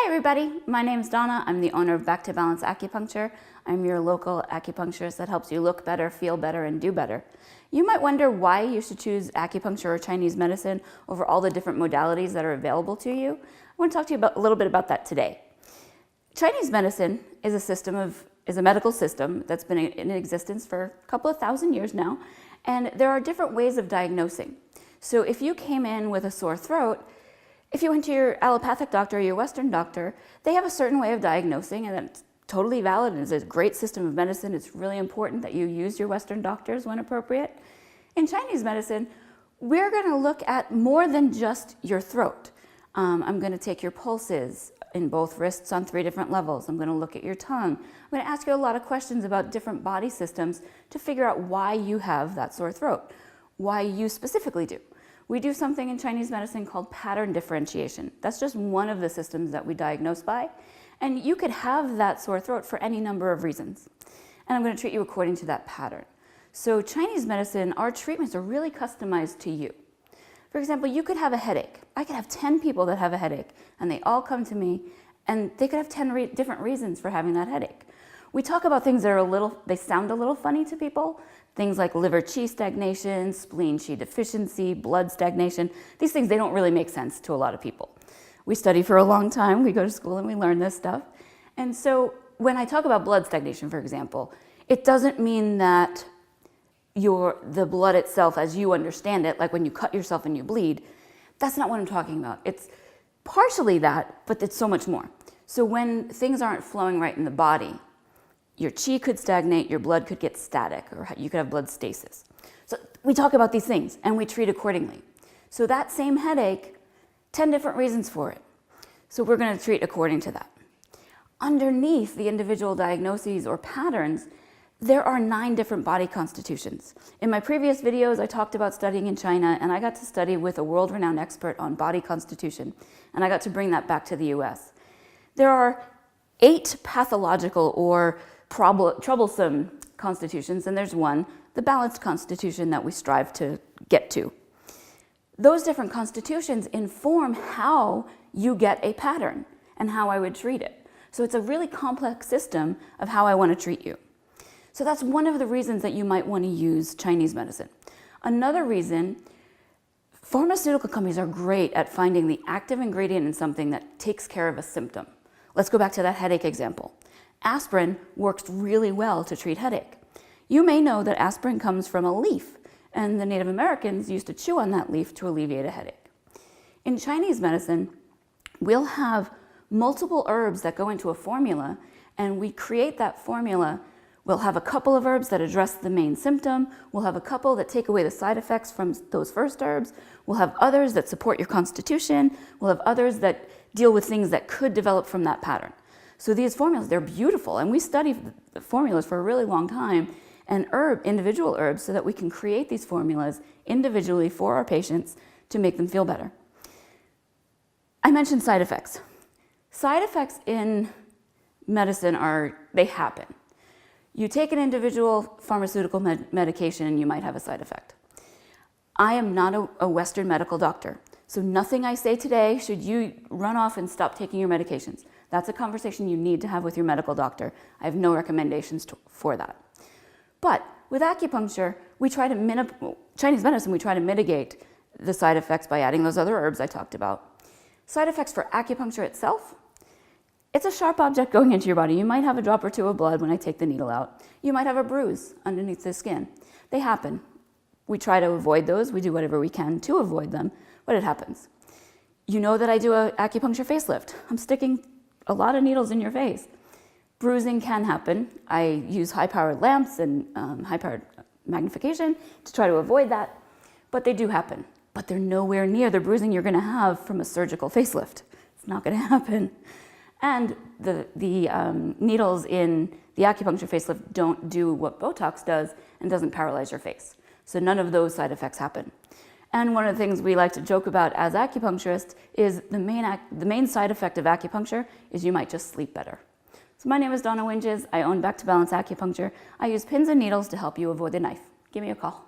Hi everybody, my name is Donna. I'm the owner of Back to Balance Acupuncture. I'm your local acupuncturist that helps you look better, feel better, and do better. You might wonder why you should choose acupuncture or Chinese medicine over all the different modalities that are available to you. I want to talk to you a little bit about that today. Chinese medicine is a medical system that's been in existence for a couple of thousand years now, and there are different ways of diagnosing. So if you came in with a sore throat, if you went to your allopathic doctor or your Western doctor, they have a certain way of diagnosing, and that's totally valid. It's a great system of medicine. It's really important that you use your Western doctors when appropriate. In Chinese medicine, we're going to look at more than just your throat. I'm going to take your pulses in both wrists on 3 different levels. I'm going to look at your tongue. I'm going to ask you a lot of questions about different body systems to figure out why you have that sore throat, why you specifically do. We do something in Chinese medicine called pattern differentiation. That's just one of the systems that we diagnose by. And you could have that sore throat for any number of reasons. And I'm going to treat you according to that pattern. So Chinese medicine, our treatments are really customized to you. For example, you could have a headache. I could have 10 people that have a headache, and they all come to me, and they could have 10 different reasons for having that headache. We talk about things that are they sound a little funny to people. Things like liver qi stagnation, spleen qi deficiency, blood stagnation. These things, they don't really make sense to a lot of people. We study for a long time, we go to school and we learn this stuff. And so when I talk about blood stagnation, for example, it doesn't mean that the blood itself as you understand it, like when you cut yourself and you bleed, that's not what I'm talking about. It's partially that, but it's so much more. So when things aren't flowing right in the body, your qi could stagnate, your blood could get static, or you could have blood stasis. So we talk about these things and we treat accordingly. So that same headache, 10 different reasons for it. So we're going to treat according to that. Underneath the individual diagnoses or patterns, there are 9 different body constitutions. In my previous videos, I talked about studying in China, and I got to study with a world-renowned expert on body constitution, and I got to bring that back to the US. There are 8 pathological or troublesome constitutions, and there's one, the balanced constitution that we strive to get to. Those different constitutions inform how you get a pattern and how I would treat it. So it's a really complex system of how I want to treat you. So that's one of the reasons that you might want to use Chinese medicine. Another reason, pharmaceutical companies are great at finding the active ingredient in something that takes care of a symptom. Let's go back to that headache example. Aspirin works really well to treat headache. You may know that aspirin comes from a leaf, and the Native Americans used to chew on that leaf to alleviate a headache. In Chinese medicine, we'll have multiple herbs that go into a formula, and we create that formula. We'll have a couple of herbs that address the main symptom. We'll have a couple that take away the side effects from those first herbs. We'll have others that support your constitution. We'll have others that deal with things that could develop from that pattern. So these formulas, they're beautiful, and we study the formulas for a really long time, and individual herbs, so that we can create these formulas individually for our patients to make them feel better. I mentioned side effects. Side effects in medicine they happen. You take an individual pharmaceutical medication and you might have a side effect. I am not a Western medical doctor, so nothing I say today should you run off and stop taking your medications. That's a conversation you need to have with your medical doctor. I have no recommendations for that. But with acupuncture, Chinese medicine, we try to mitigate the side effects by adding those other herbs I talked about. Side effects for acupuncture itself, it's a sharp object going into your body. You might have a drop or 2 of blood when I take the needle out. You might have a bruise underneath the skin. They happen. We try to avoid those. We do whatever we can to avoid them, but it happens. You know that I do an acupuncture facelift. I'm sticking a lot of needles in your face. Bruising can happen. I use high-powered lamps and high-powered magnification to try to avoid that, but they do happen. But they're nowhere near the bruising you're going to have from a surgical facelift. It's not going to happen. And the needles in the acupuncture facelift don't do what Botox does and doesn't paralyze your face. So none of those side effects happen. And one of the things we like to joke about as acupuncturists is the main side effect of acupuncture is you might just sleep better. So my name is Donna Winges. I own Back to Balance Acupuncture. I use pins and needles to help you avoid the knife. Give me a call.